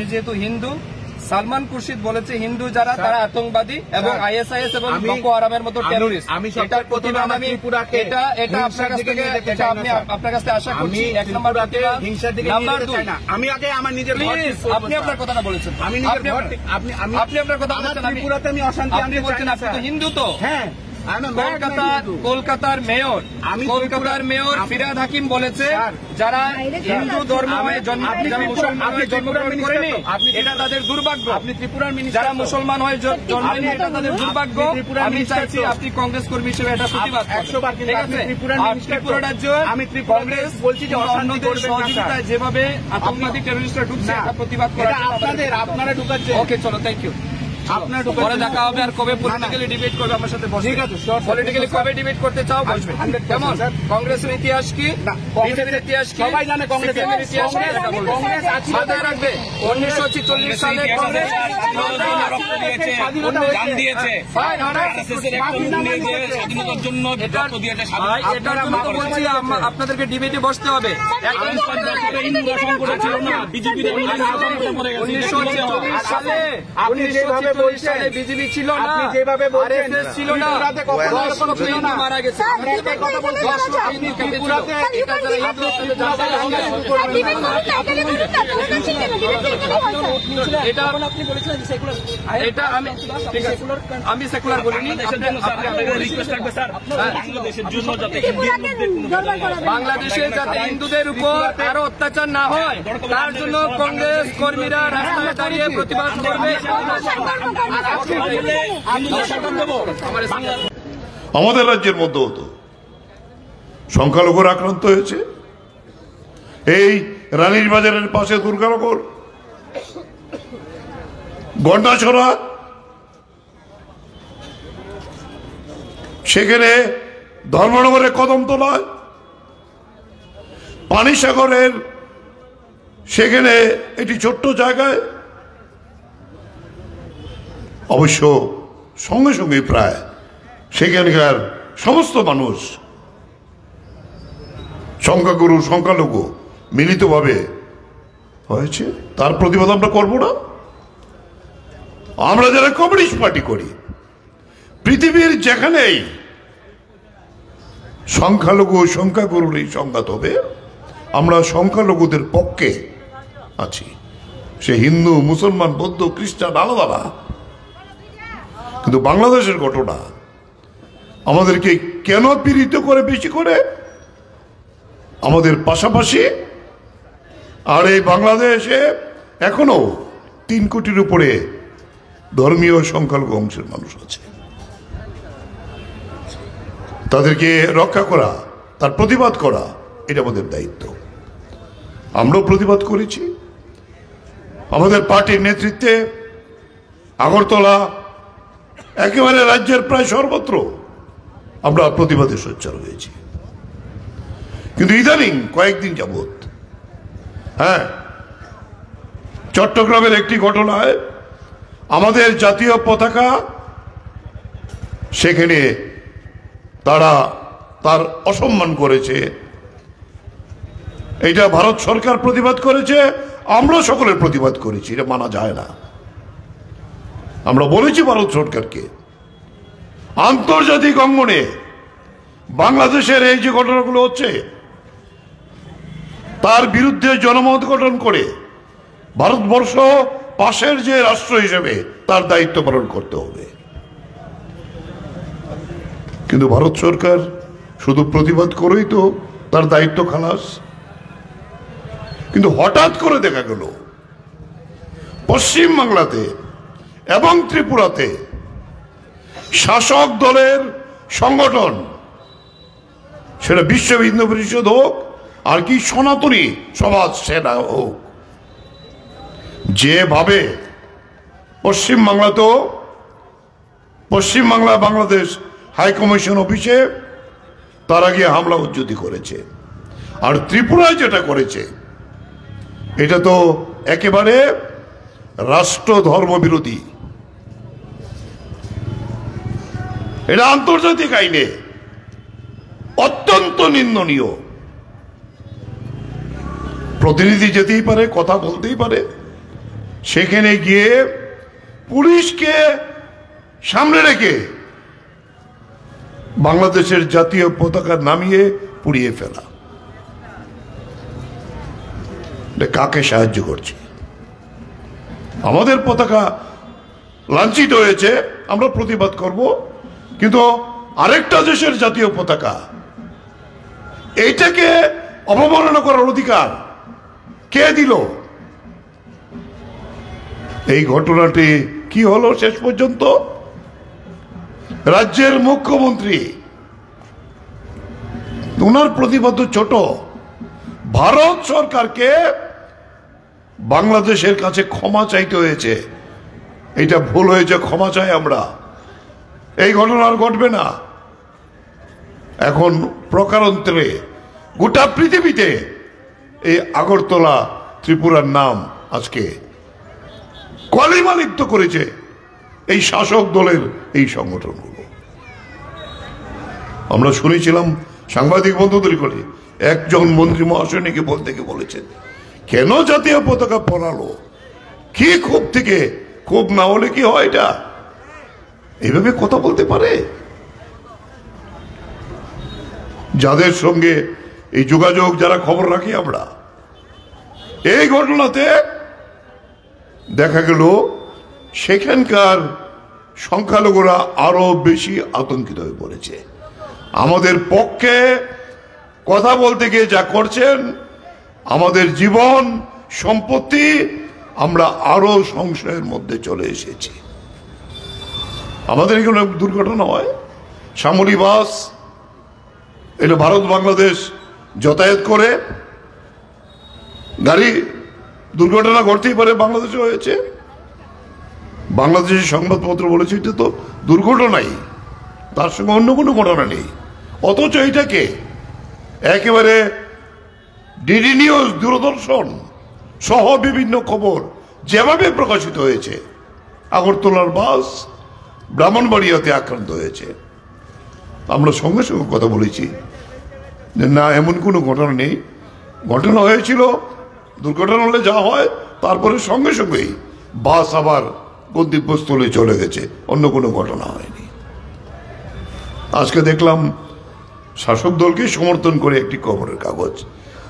আপনি যেহেতু হিন্দু, সালমান খুরশিদ বলেছে হিন্দু যারা তারা আতঙ্কবাদী এবং আইএসআইএস এবং বকো হারামের মতো টেররিস্ট। এটার প্রতিবাদ আমি এটা আপনার কাছ থেকে আশা করছি। এক নম্বর হিংসার দিকে নাম্বার 2 আমি আগে আমার নিজের আপনি আপনার কথাটা বলেছেন, আপনি আপনার কথা বলেছেন, ত্রিপুরাতে আমি অশান্তি আপনি বলছেন, আপনি তো হিন্দু তো। হ্যাঁ, কলকাতার মেয়র ফিরহাদ হাকিম বলেছে যারা হিন্দু ধর্ম জন্মগ্রহণ করেনি এটা তাদের দুর্ভাগ্য, আপনি ত্রিপুরার যারা মুসলমান হয়ে জন্মেনি এটা তাদের দুর্ভাগ্য। আমি চাইছি আপনি কংগ্রেস কর্মী হিসেবে এটা প্রতিবাদ 100 বার। ঠিক আছে, ত্রিপুরা রাজ্য আমি কংগ্রেস বলছি যে অন্যদের সহযোগিতায় যেভাবে আতঙ্কবাদী টেররিস্টরা ঢুকছে এটা প্রতিবাদ করা আপনারা ঢুকাচ্ছে। ওকে, চলো, থ্যাংক ইউ। আপনার পরে দেখা হবে। আর কবে পলিটিক্যালি ডিবেট করবে আমার সাথে? ঠিক আছে, পলিটিক্যালি কবে ডিবেট করতে চাও বসবে। কেমন কংগ্রেসের ইতিহাস কি, বিজেপির ইতিহাস কি, সবাই জানে কংগ্রেসের ইতিহাস কি। মাথায় রাখবে 1946 সালে কংগ্রেস আপনাদেরকে ডিবেটে বসতে হবে। 1946 সালে বিজেপি ছিল না, আরএসএস ছিল না, মারা গেছে। আমি সেকুলার বলিনি, বাংলাদেশে যাতে হিন্দুদের উপর আরো অত্যাচার না হয় তার জন্য কংগ্রেস কর্মীরা রাস্তায় দাঁড়িয়ে প্রতিবাদ করবে। আমাদের রাজ্যের মধ্যেও তো সংখ্যালঘুর আক্রান্ত হয়েছে। এই রানীর বাজারের পাশে দুর্গানগর, গন্ডাছড়া, সেখানে ধর্মনগরের কদমতলায়, পানিসাগরের সেখানে একটি ছোট্ট জায়গায়, অবশ্য সঙ্গে সঙ্গে প্রায় সেখানকার সমস্ত মানুষ সংখ্যাগুরু সংখ্যালঘু মিলিতভাবে হয়েছে। তার প্রতিবাদ আমরা করবো না? আমরা যারা কমিউনিস্ট পার্টি করি, পৃথিবীর যেখানেই সংখ্যালঘু সংখ্যাগুরুর এই সংঘাত হবে আমরা সংখ্যালঘুদের পক্ষে আছি। সে হিন্দু, মুসলমান, বৌদ্ধ, খ্রিস্টান আলাদা না। কিন্তু বাংলাদেশের ঘটনা আমাদেরকে কেন পীড়িত করে বেশি করে আমাদের পাশাপাশি? আর এই বাংলাদেশে এখনো 3 কোটির উপরে ধর্মীয় সংখ্যালঘু অংশের মানুষ আছে। তাদেরকে রক্ষা করা, তার প্রতিবাদ করা, এটা আমাদের দায়িত্ব। আমরাও প্রতিবাদ করেছি। আমাদের পার্টির নেতৃত্বে আগরতলা একেবারে রাজ্যের প্রায় সর্বত্র আমরা প্রতিবাদে সোচ্চার হয়েছি। কিন্তু ইদানিং কয়েকদিন যাবৎ চট্টগ্রামের একটি ঘটনায় আমাদের জাতীয় পতাকা সেখানে তারা তার অসম্মান করেছে। এটা ভারত সরকার প্রতিবাদ করেছে, আমরা সকলের প্রতিবাদ করেছি। এটা মানা যায় না। আমরা বলেছি ভারত সরকারকে আন্তর্জাতিক অঙ্গনে বাংলাদেশের এই যে ঘটনাগুলো হচ্ছে তার বিরুদ্ধে জনমত গঠন করে ভারতবর্ষ পাশের যে রাষ্ট্র হিসেবে তার দায়িত্ব পালন করতে হবে। কিন্তু ভারত সরকার শুধু প্রতিবাদ করেই তো তার দায়িত্ব খালাস। কিন্তু হঠাৎ করে দেখা গেল পশ্চিম বাংলাতে এবং ত্রিপুরাতে শাসক দলের সংগঠন, সেটা বিশ্ব হিন্দু পরিষদ হোক আর কি সনাতনী সমাজ সেনা হোক, যেভাবে পশ্চিমবাংলাতেও পশ্চিমবাংলা বাংলাদেশ হাইকমিশন অফিসে তারা গিয়ে হামলা উজ্জুতি করেছে। আর ত্রিপুরায় যেটা করেছে এটা তো একেবারে রাষ্ট্র ধর্ম বিরোধী। এটা আন্তর্জাতিক আইনে অত্যন্ত নিন্দনীয়। প্রতিনিধি যেতেই পারে, কথা বলতেই পারে, সেখানে গিয়ে পুলিশকে সামনে রেখে বাংলাদেশের জাতীয় পতাকা নামিয়ে পুড়িয়ে ফেলা। কাকে সাহায্য করছে? আমাদের পতাকা লাঞ্ছিত হয়েছে, আমরা প্রতিবাদ করব, কিন্তু আরেকটা দেশের জাতীয় পতাকা এইটাকে অবমাননা করার অধিকার কে দিল? এই ঘটনাটি কি হলো শেষ পর্যন্ত? রাজ্যের মুখ্যমন্ত্রী, ওনার প্রতিবাদ ছোট, ভারত সরকারকে বাংলাদেশের কাছে ক্ষমা চাইতে হয়েছে। এটা ভুল হয়েছে, ক্ষমা চাই আমরা, এই ঘটনা আর ঘটবে না। এখন প্রকারান্তরে গোটা পৃথিবীতে এই আগরতলা ত্রিপুরার নাম আজকে কলিমালিপ্ত করেছে এই শাসক দলের এই সংগঠনগুলো। আমরা শুনেছিলাম সাংবাদিক বন্ধুদের করে একজন মন্ত্রী মহাশয় নাকি বলতে গিয়ে বলেছেন, কেন জাতীয় পতাকা পরালো? কি ক্ষোভ থেকে? ক্ষোভ না হলে কি হয়? এটা এইভাবে কথা বলতে পারে? যাদের সঙ্গে এই যোগাযোগ, যারা খবর রাখি আমরা, এই ঘটনাতে দেখা গেল সেখানকার সংখ্যালঘুরা আরো বেশি আতঙ্কিত হয়ে পড়েছে। আমাদের পক্ষে কথা বলতে গিয়ে যা করছেন, আমাদের জীবন সম্পত্তি, আমরা আরো সংশয়ের মধ্যে চলে এসেছি। আমাদের এখানে দুর্ঘটনা হয়, শ্যামলী বাস এটা ভারত বাংলাদেশ যাতায়াত করে, গাড়ি দুর্ঘটনা ঘটতেই পারে, বাংলাদেশে হয়েছে। বাংলাদেশের সংবাদপত্র বলেছে এটা তো দুর্ঘটনাই, তার সঙ্গে অন্য কোনো ঘটনা নেই। অথচ এটাকে একেবারে ডিডি নিউজ, দূরদর্শন সহ বিভিন্ন খবর যেভাবে প্রকাশিত হয়েছে, আগরতলার বাস ব্রাহ্মণবাড়িয়াতে আক্রান্ত হয়েছে, আমরা সঙ্গে সঙ্গে কথা বলেছি যে না, এমন কোনো ঘটনা নেই। ঘটনা হয়েছিল, দুর্ঘটনা হলে যা হয়, তারপরে সঙ্গে সঙ্গেই বাস আবার গন্তব্যস্থলে চলে গেছে, অন্য কোনো ঘটনা হয়নি। আজকে দেখলাম শাসক দলকে সমর্থন করে একটি খবরের কাগজ,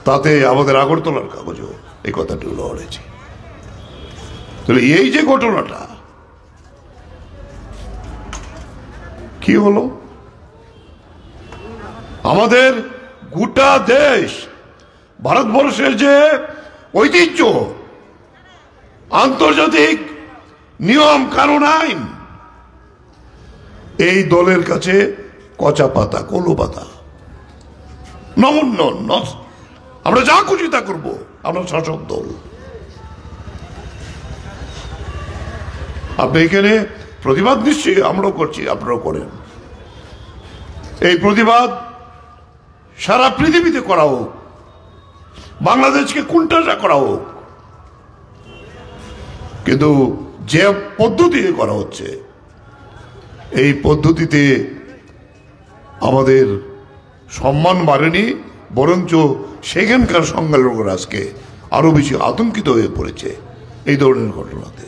তাতে আমাদের আগরতলার কাগজও এই কথাটি রয়েছে। তাহলে এই যে ঘটনাটা কি হলো, আমাদের গোটা দেশ, ভারতবর্ষের যে ঐতিহ্য, আন্তর্জাতিক নিয়ম কানুন আইন, এই দলের কাছে কচা পাতা, কলু পাতা, নমুন্ন। আমরা যা খুশি তা করবো, আমরা শাসক দল। আপনি এখানে প্রতিবাদ নিশ্চয়ই আমরাও করছি, আপনারাও করেন। এই প্রতিবাদ সারা পৃথিবীতে করা হোক, বাংলাদেশকে কোনটা করা হোক, কিন্তু যে পদ্ধতিতে করা হচ্ছে, এই পদ্ধতিতে আমাদের সম্মান বাড়েনি, বরঞ্চ সেখানকার সংখ্যালঘুরা আজকে আরো বেশি আতঙ্কিত হয়ে পড়েছে এই ধরনের ঘটনাতে।